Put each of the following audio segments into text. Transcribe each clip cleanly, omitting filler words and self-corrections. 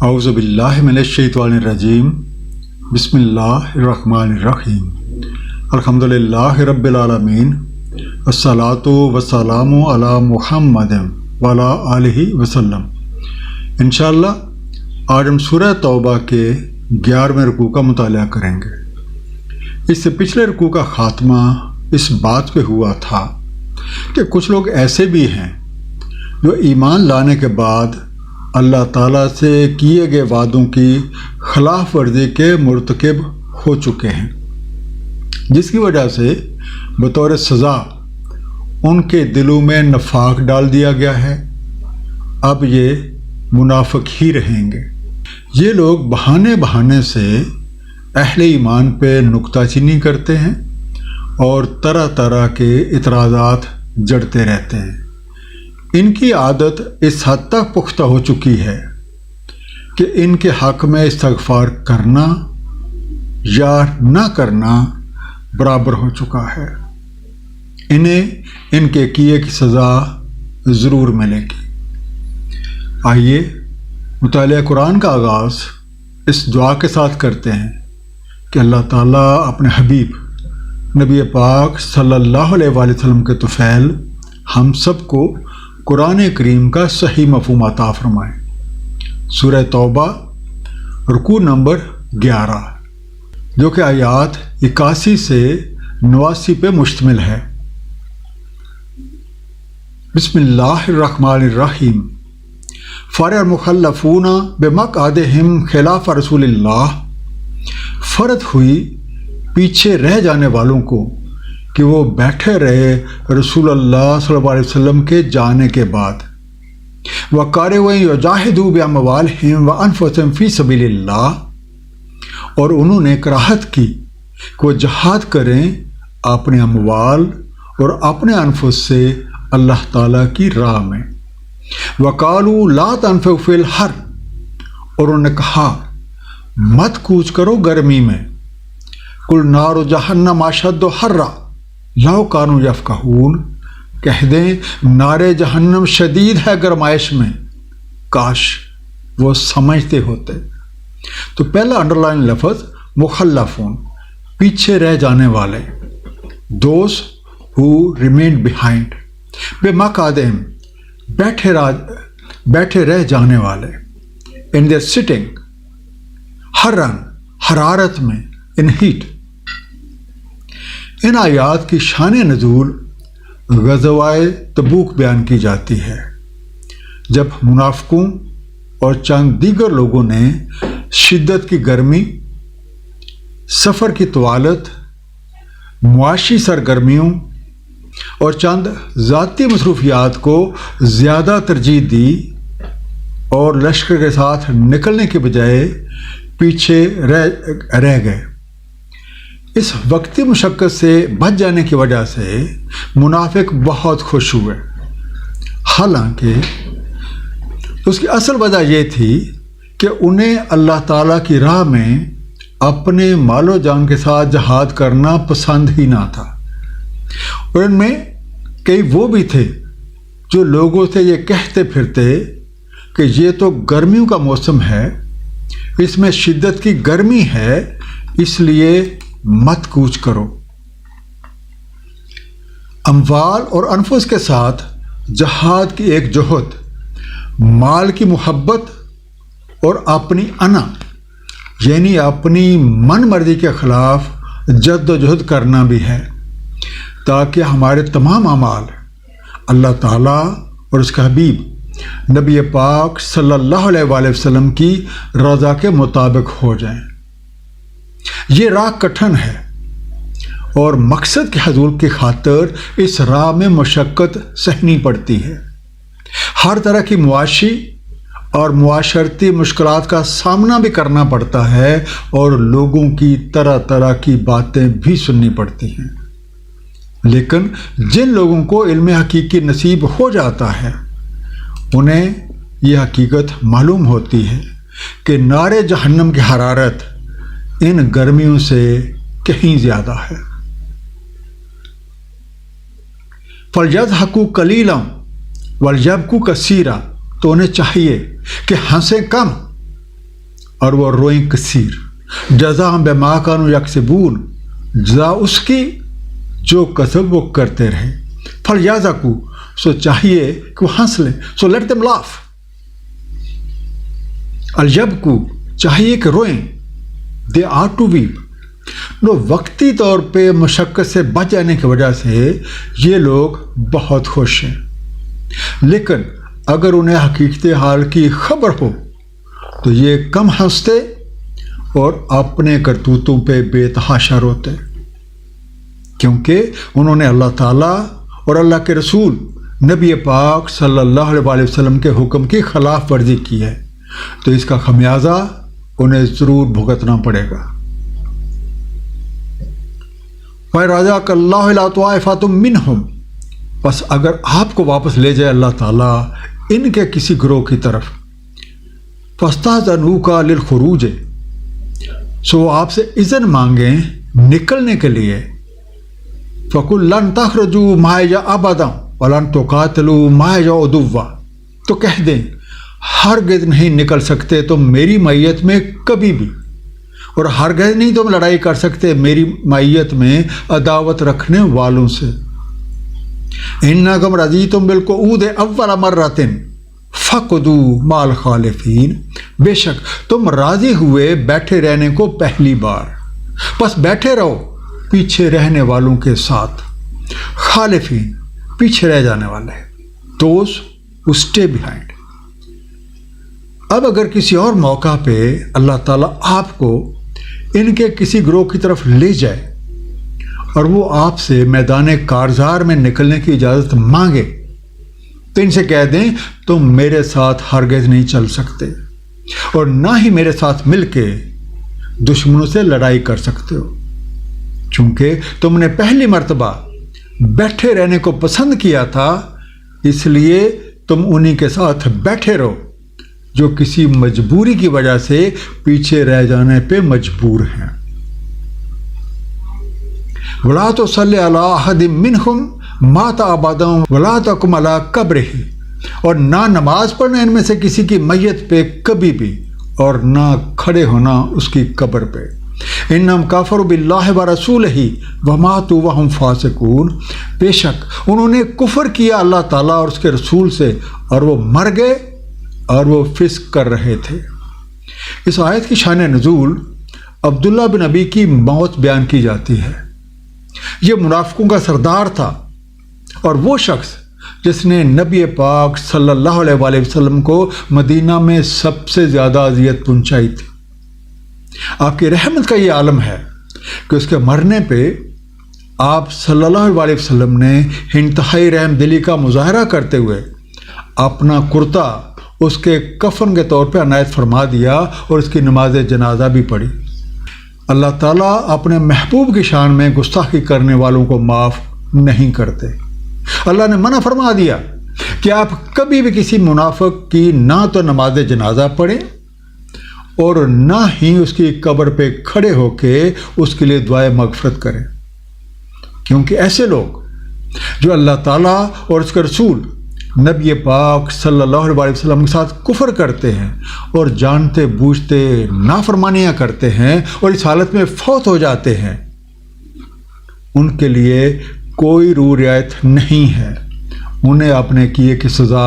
اعوذ باللہ من الشیطان الرجیم بسم اللہ الرحمن الرحیم الحمدللہ رب العالمین والصلاۃ والسلام علی محمد وعلی آلہ وسلم۔ انشاءاللہ آج ہم سورہ توبہ کے 11ویں رکوع کا مطالعہ کریں گے۔ اس سے پچھلے رکوع کا خاتمہ اس بات پہ ہوا تھا کہ کچھ لوگ ایسے بھی ہیں جو ایمان لانے کے بعد اللہ تعالیٰ سے کیے گئے وعدوں کی خلاف ورزی کے مرتکب ہو چکے ہیں، جس کی وجہ سے بطور سزا ان کے دلوں میں نفاق ڈال دیا گیا ہے۔ اب یہ منافق ہی رہیں گے۔ یہ لوگ بہانے سے اہل ایمان پہ نکتہ چینی کرتے ہیں اور طرح طرح کے اعتراضات جڑتے رہتے ہیں۔ ان کی عادت اس حد تک پختہ ہو چکی ہے کہ ان کے حق میں استغفار کرنا یا نہ کرنا برابر ہو چکا ہے۔ انہیں ان کے کیے کی سزا ضرور ملے گی۔ آئیے مطالعہ قرآن کا آغاز اس دعا کے ساتھ کرتے ہیں کہ اللہ تعالیٰ اپنے حبیب نبی پاک صلی اللہ علیہ وآلہ وسلم کے طفیل ہم سب کو قرآن کریم کا صحیح مفہوم عطا فرمائے۔ سورہ توبہ رکوع نمبر 11، جو کہ آیات 81 سے 89 پہ مشتمل ہے۔ بسم اللہ الرحمن الرحیم۔ فرح المخلفون بمقعدہم خلاف رسول اللہ، فرد ہوئی پیچھے رہ جانے والوں کو کہ وہ بیٹھے رہے رسول اللہ صلی اللہ علیہ وسلم کے جانے کے بعد۔ وَقَارِئُوا يُجَاهِدُوا بِأَمْوَالِهِمْ وَأَنفُسِهِمْ فِي سَبِيلِ اللَّهِ، اور انہوں نے کراہت کی کہ وہ جہاد کریں اپنے اموال اور اپنے انفس سے اللہ تعالیٰ کی راہ میں۔ وَقَالُوا لَا تَنفِرُوا فِي الْحَرِّ، اور انہوں نے کہا مت کوچ کرو گرمی میں۔ قُلْ نَارُ جَهَنَّمَ أَشَدُّ حَرًّا لَوْ كَانُوا يَفْقَهُونَ، کہہ دیں نار جہنم شدید ہے گرمائش میں، کاش وہ سمجھتے ہوتے۔ تو پہلا انڈرلائن لفظ مخلفون، پیچھے رہ جانے والے، those who remained behind، بمقعدہم، بیٹھے رہ جانے والے، in their sitting، حرًا، حرارت میں، in heat۔ ان آیات کی شان نزول غزوہ تبوک بیان کی جاتی ہے، جب منافقوں اور چند دیگر لوگوں نے شدت کی گرمی، سفر کی طوالت، معاشی سرگرمیوں اور چند ذاتی مصروفیات کو زیادہ ترجیح دی اور لشکر کے ساتھ نکلنے کے بجائے پیچھے رہ گئے۔ اس وقتی مشقت سے بچ جانے کی وجہ سے منافق بہت خوش ہوئے، حالانکہ اس کی اصل وجہ یہ تھی کہ انہیں اللہ تعالیٰ کی راہ میں اپنے مال و جان کے ساتھ جہاد کرنا پسند ہی نہ تھا۔ اور ان میں کئی وہ بھی تھے جو لوگوں سے یہ کہتے پھرتے کہ یہ تو گرمیوں کا موسم ہے، اس میں شدت کی گرمی ہے، اس لیے مت کوچ کرو۔ اموال اور انفس کے ساتھ جہاد کی ایک جہد، مال کی محبت اور اپنی انا یعنی اپنی من مرضی کے خلاف جد و جہد کرنا بھی ہے، تاکہ ہمارے تمام اعمال اللہ تعالیٰ اور اس کا حبیب نبی پاک صلی اللہ علیہ وآلہ وسلم کی رضا کے مطابق ہو جائیں۔ یہ راہ کٹھن ہے اور مقصد کے حصول کی خاطر اس راہ میں مشقت سہنی پڑتی ہے۔ ہر طرح کی معاشی اور معاشرتی مشکلات کا سامنا بھی کرنا پڑتا ہے اور لوگوں کی طرح طرح کی باتیں بھی سننی پڑتی ہیں۔ لیکن جن لوگوں کو علم حقیقی نصیب ہو جاتا ہے، انہیں یہ حقیقت معلوم ہوتی ہے کہ نار جہنم کی حرارت ان گرمیوں سے کہیں زیادہ ہے۔ فَلْيَضْحَكُوا قَلِيلًا وَلْيَبْكُوا كَثِيرًا، تو انہیں چاہیے کہ ہنسیں کم اور وہ روئیں کثیر، جزاء بما کانوا یکسبون، جزا اس کی جو کسب وہ کرتے رہے، فلیضحکوا، سو چاہیے کہ وہ ہنس لیں، سو لیٹ دیم لاف، الیبکوا، چاہیے کہ روئیں، دے آر ٹو ویپ، وقتی طور پہ مشقت سے بچ جانے کی وجہ سے یہ لوگ بہت خوش ہیں، لیکن اگر انہیں حقیقت حال کی خبر ہو تو یہ کم ہنستے اور اپنے کرتوتوں پہ بے تحاشا روتے، کیونکہ انہوں نے اللہ تعالیٰ اور اللہ کے رسول نبی پاک صلی اللہ علیہ وسلم کے حکم کی خلاف ورزی کی ہے، تو اس کا خمیازہ انہیں ضرور بھگتنا پڑے گا۔ وَرَجَعَكَ اللَّهُ إِلَىٰ طَائِفَةٍ مِّنْهُمْ، بس اگر آپ کو واپس لے جائے اللہ تعالیٰ ان کے کسی گروہ کی طرف، فَاسْتَأْذَنُوكَ لِلْخُرُوجِ، سو آپ سے اذن مانگیں نکلنے کے لیے، فَقُلْ لَن تَخْرُجُوا مَعِيَ أَبَدًا وَلَن تُقَاتِلُوا مَعِيَ عُدُوًّا، تو کہہ دیں ہرگز نہیں نکل سکتے تم میری معیت میں کبھی بھی، اور ہرگز نہیں تم لڑائی کر سکتے میری معیت میں عداوت رکھنے والوں سے۔ اِنَّکُمْ رَضِیتُم بِالْقُعُودِ أَوَّلَ مَرَّةٍ فَاقْعُدُوا مَعَ الْخَالِفِینَ، بے شک تم راضی ہوئے بیٹھے رہنے کو پہلی بار، بس بیٹھے رہو پیچھے رہنے والوں کے ساتھ، خالفین پیچھے رہ جانے والے، دوز ہو اسٹے بیہائنڈ۔ اب اگر کسی اور موقع پہ اللہ تعالیٰ آپ کو ان کے کسی گروہ کی طرف لے جائے اور وہ آپ سے میدان کارزار میں نکلنے کی اجازت مانگے تو ان سے کہہ دیں تم میرے ساتھ ہرگز نہیں چل سکتے اور نہ ہی میرے ساتھ مل کے دشمنوں سے لڑائی کر سکتے ہو، چونکہ تم نے پہلی مرتبہ بیٹھے رہنے کو پسند کیا تھا، اس لیے تم انہی کے ساتھ بیٹھے رہو جو کسی مجبوری کی وجہ سے پیچھے رہ جانے پہ مجبور ہیں۔ وَلَا تُصَلِّ عَلَىٰ أَحَدٍ مِّنْهُمْ مَاتَ أَبَدًا وَلَا تَقُمْ عَلَىٰ قَبْرِهِ، اور نہ نماز پڑھنا ان میں سے کسی کی میت پہ کبھی بھی، اور نہ کھڑے ہونا اس کی قبر پہ۔ إِنَّهُمْ كَفَرُوا بِاللَّهِ وَرَسُولِهِ وَمَاتُوا وَهُمْ فَاسِقُونَ، بے شک انہوں نے کفر کیا اللہ تعالیٰ اور اس کے رسول سے اور وہ مر گئے اور وہ فسق کر رہے تھے۔ اس آیت کی شان نزول عبداللہ بن ابی کی موت بیان کی جاتی ہے۔ یہ منافقوں کا سردار تھا اور وہ شخص جس نے نبی پاک صلی اللہ علیہ وسلم کو مدینہ میں سب سے زیادہ اذیت پہنچائی تھی۔ آپ کی رحمت کا یہ عالم ہے کہ اس کے مرنے پہ آپ صلی اللہ علیہ وسلم نے انتہائی رحم دلی کا مظاہرہ کرتے ہوئے اپنا کرتا اس کے کفن کے طور پہ عنایت فرما دیا اور اس کی نماز جنازہ بھی پڑھی۔ اللہ تعالیٰ اپنے محبوب کی شان میں گستاخی کرنے والوں کو معاف نہیں کرتے۔ اللہ نے منع فرما دیا کہ آپ کبھی بھی کسی منافق کی نہ تو نماز جنازہ پڑھیں اور نہ ہی اس کی قبر پہ کھڑے ہو کے اس کے لیے دعائے مغفرت کریں، کیونکہ ایسے لوگ جو اللہ تعالیٰ اور اس کے رسول نبی پاک صلی اللہ علیہ وسلم کے ساتھ کفر کرتے ہیں اور جانتے بوجھتے نافرمانیاں کرتے ہیں اور اس حالت میں فوت ہو جاتے ہیں، ان کے لیے کوئی روح رعایت نہیں ہے، انہیں اپنے کیے کی سزا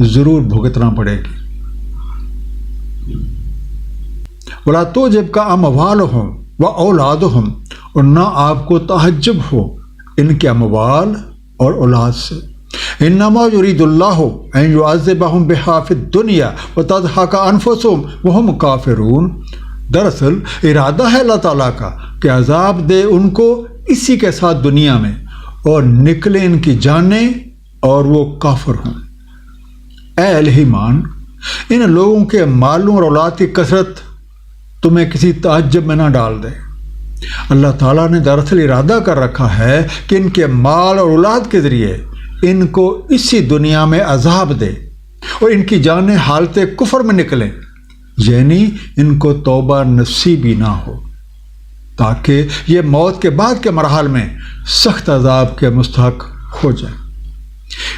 ضرور بھگتنا پڑے گی۔ وَلَا تُعْجِبْكَ أَمْوَالُهُمْ وَأَوْلَادُهُمْ، اور نہ آپ کو تعجب ہو ان کے اموال اور اولاد سے۔ انما یرید اللہ ان یعذبہم بہا فی الدنیا وتضحک انفسہم وہم کافرون، دراصل ارادہ ہے اللہ تعالیٰ کا کہ عذاب دے ان کو اسی کے ساتھ دنیا میں اور نکلے ان کی جانیں اور وہ کافر ہوں۔ اے اہل ایمان، ان لوگوں کے مالوں اور اولاد کی کثرت تمہیں کسی تعجب میں نہ ڈال دے۔ اللہ تعالیٰ نے دراصل ارادہ کر رکھا ہے کہ ان کے مال اور اولاد کے ذریعے ان کو اسی دنیا میں عذاب دے اور ان کی جانیں حالت کفر میں نکلیں، یعنی ان کو توبہ نصیب ہی نہ ہو، تاکہ یہ موت کے بعد کے مراحل میں سخت عذاب کے مستحق ہو جائیں۔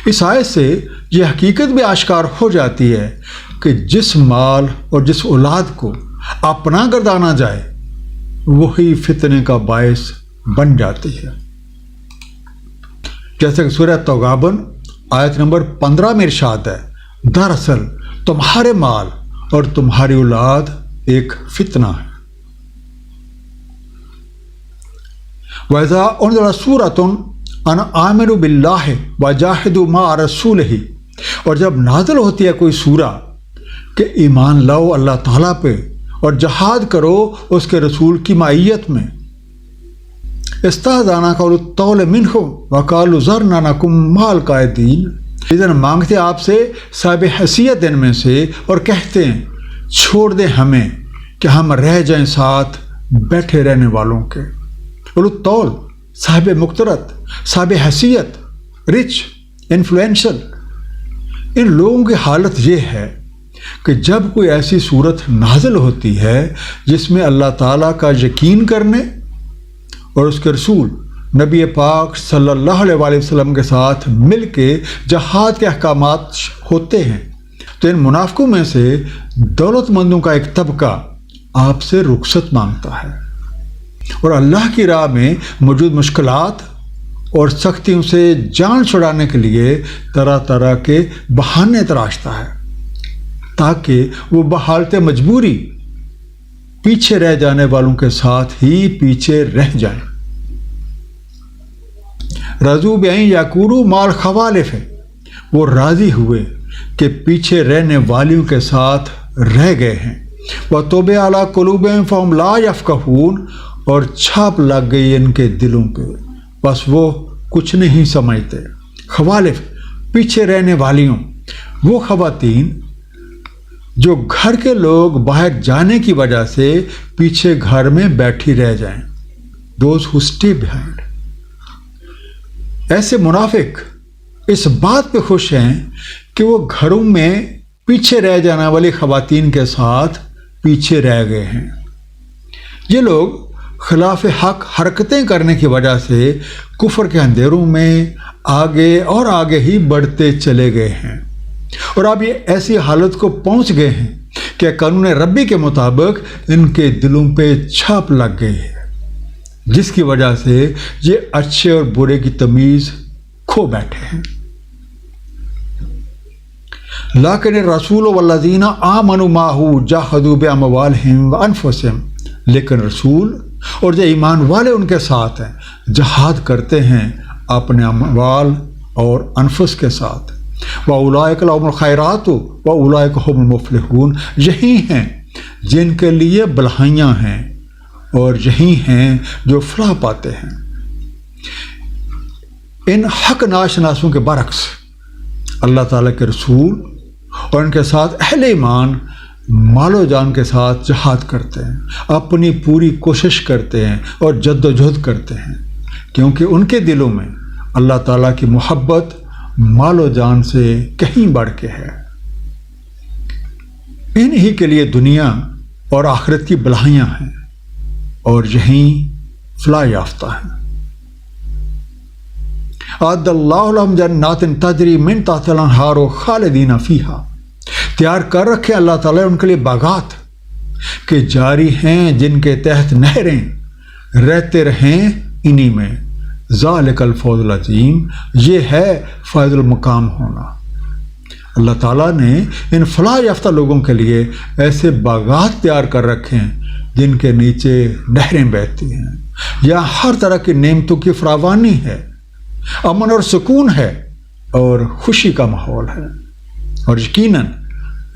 اس آیت سے یہ حقیقت بھی آشکار ہو جاتی ہے کہ جس مال اور جس اولاد کو اپنا گردانا جائے وہی فتنے کا باعث بن جاتی ہے۔ جیسے کہ سورہ تغابن آیت نمبر 15 میں ارشاد ہے، دراصل تمہارے مال اور تمہاری اولاد ایک فتنہ ہے۔ وَإِذَا أُنزِلَتْ سُورَةٌ أَنْ آمِنُوا بِاللَّهِ وَجَاهِدُوا مَعَ رَسُولِهِ، اور جب نازل ہوتی ہے کوئی سورہ کہ ایمان لاؤ اللہ تعالیٰ پہ اور جہاد کرو اس کے رسول کی معیت میں، استاذانہ قول الطول منہم وقالوا ذرنا نکن مع القاعدین، ادھر مانگتے آپ سے صاحب حیثیت ان میں سے اور کہتے ہیں چھوڑ دیں ہمیں کہ ہم رہ جائیں ساتھ بیٹھے رہنے والوں کے۔ قول الطول صاحب مقترت، صاحب حیثیت، رچ، انفلوئنشل، ان لوگوں کی حالت یہ ہے کہ جب کوئی ایسی صورت نازل ہوتی ہے جس میں اللہ تعالیٰ کا یقین کرنے اور اس کے رسول نبی پاک صلی اللہ علیہ وآلہ وسلم کے ساتھ مل کے جہاد کے احکامات ہوتے ہیں، تو ان منافقوں میں سے دولت مندوں کا ایک طبقہ آپ سے رخصت مانگتا ہے اور اللہ کی راہ میں موجود مشکلات اور سختیوں سے جان چھڑانے کے لیے طرح طرح کے بہانے تراشتا ہے تاکہ وہ بحالت مجبوری پیچھے رہ جانے والوں کے ساتھ ہی پیچھے رہ جائیں۔ رضو بین یکونوا مع الخوالف، وہ راضی ہوئے کہ پیچھے رہنے والیوں کے ساتھ رہ گئے ہیں۔ وَطُبِعَ عَلَىٰ قُلُوبِهِمْ فَهُمْ لَا يَفْقَهُونَ، اور چھاپ لگ گئی ان کے دلوں پہ بس وہ کچھ نہیں سمجھتے۔ خوالف پیچھے رہنے والیوں، وہ خواتین جو گھر کے لوگ باہر جانے کی وجہ سے پیچھے گھر میں بیٹھی رہ جائیں، دوز ہو اسٹے بیہائنڈ۔ ایسے منافق اس بات پہ خوش ہیں کہ وہ گھروں میں پیچھے رہ جانے والی خواتین کے ساتھ پیچھے رہ گئے ہیں۔ یہ لوگ خلاف حق حرکتیں کرنے کی وجہ سے کفر کے اندھیروں میں آگے اور آگے ہی بڑھتے چلے گئے ہیں، اور اب یہ ایسی حالت کو پہنچ گئے ہیں کہ قانون ربی کے مطابق ان کے دلوں پہ چھاپ لگ گئی ہے، جس کی وجہ سے یہ اچھے اور برے کی تمیز کھو بیٹھے ہیں۔ لیکن الرسول والذین آمنوا معہ جاہدوا باموالہم وانفسہم، لیکن رسول اور جو ایمان والے ان کے ساتھ ہیں جہاد کرتے ہیں اپنے اموال اور انفس کے ساتھ۔ وَأُولَٰئِكَ لَهُمُ الْخَيْرَاتُ وَأُولَٰئِكَ هُمُ الْمُفْلِحُونَ، یہی ہیں جن کے لیے بلہائیاں ہیں اور یہی ہیں جو فلاح پاتے ہیں۔ ان حق ناشناسوں کے برعکس اللہ تعالیٰ کے رسول اور ان کے ساتھ اہل ایمان مال و جان کے ساتھ جہاد کرتے ہیں، اپنی پوری کوشش کرتے ہیں اور جد و جہد کرتے ہیں، کیونکہ ان کے دلوں میں اللہ تعالیٰ کی محبت مال و جان سے کہیں بڑھ کے ہے۔ انہی کے لیے دنیا اور آخرت کی بلائیاں ہیں اور یہیں فلاح یافتہ ہیں۔ اعد اللہ لہم جنات تجری من تحتہا الانہار خالدین فیہا، تیار کر رکھے اللہ تعالیٰ ان کے لیے باغات کہ جاری ہیں جن کے تحت نہریں رہتے رہیں انہی میں۔ ذالک الفوز العظیم، یہ ہے فائز المقام ہونا۔ اللہ تعالیٰ نے ان فلاح یافتہ لوگوں کے لیے ایسے باغات تیار کر رکھے ہیں جن کے نیچے نہریں بہتی ہیں، یا ہر طرح کی نعمتوں کی فراوانی ہے، امن اور سکون ہے اور خوشی کا ماحول ہے، اور یقیناً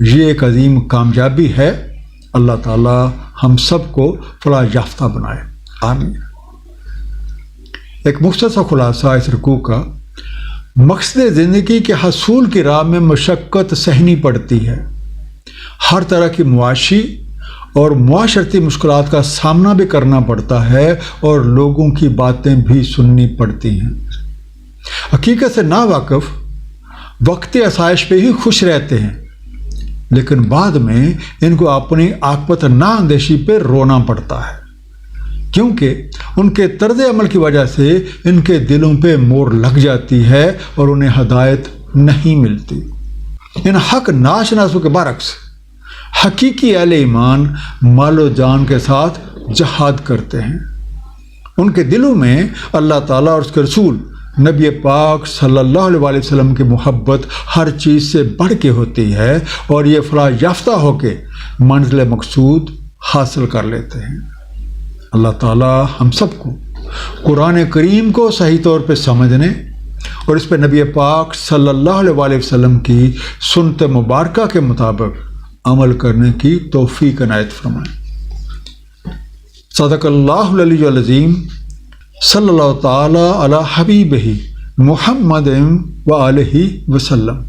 یہ ایک عظیم کامیابی ہے۔ اللہ تعالیٰ ہم سب کو فلاح یافتہ بنائے، آمین۔ ایک مختصر خلاصہ اس رکوع کا، مقصد زندگی کے حصول کی راہ میں مشقت سہنی پڑتی ہے، ہر طرح کی معاشی اور معاشرتی مشکلات کا سامنا بھی کرنا پڑتا ہے اور لوگوں کی باتیں بھی سننی پڑتی ہیں۔ حقیقت سے ناواقف وقتی آسائش پہ ہی خوش رہتے ہیں، لیکن بعد میں ان کو اپنی عاقبت نااندیشی پہ رونا پڑتا ہے، کیونکہ ان کے طرز عمل کی وجہ سے ان کے دلوں پہ مور لگ جاتی ہے اور انہیں ہدایت نہیں ملتی۔ ان حق ناشناسوں کے برعکس حقیقی اہل ایمان مال و جان کے ساتھ جہاد کرتے ہیں۔ ان کے دلوں میں اللہ تعالیٰ اور اس کے رسول نبی پاک صلی اللہ علیہ وسلم کی محبت ہر چیز سے بڑھ کے ہوتی ہے، اور یہ فلاح یافتہ ہو کے منزل مقصود حاصل کر لیتے ہیں۔ اللہ تعالیٰ ہم سب کو قرآن کریم کو صحیح طور پہ سمجھنے اور اس پہ نبی پاک صلی اللہ علیہ وسلم کی سنت مبارکہ کے مطابق عمل کرنے کی توفیق عنایت فرمائے۔ صدق اللہ العلی العظیم۔ صلی اللہ تعالی علی حبیبہ محمد و آلہ وسلم۔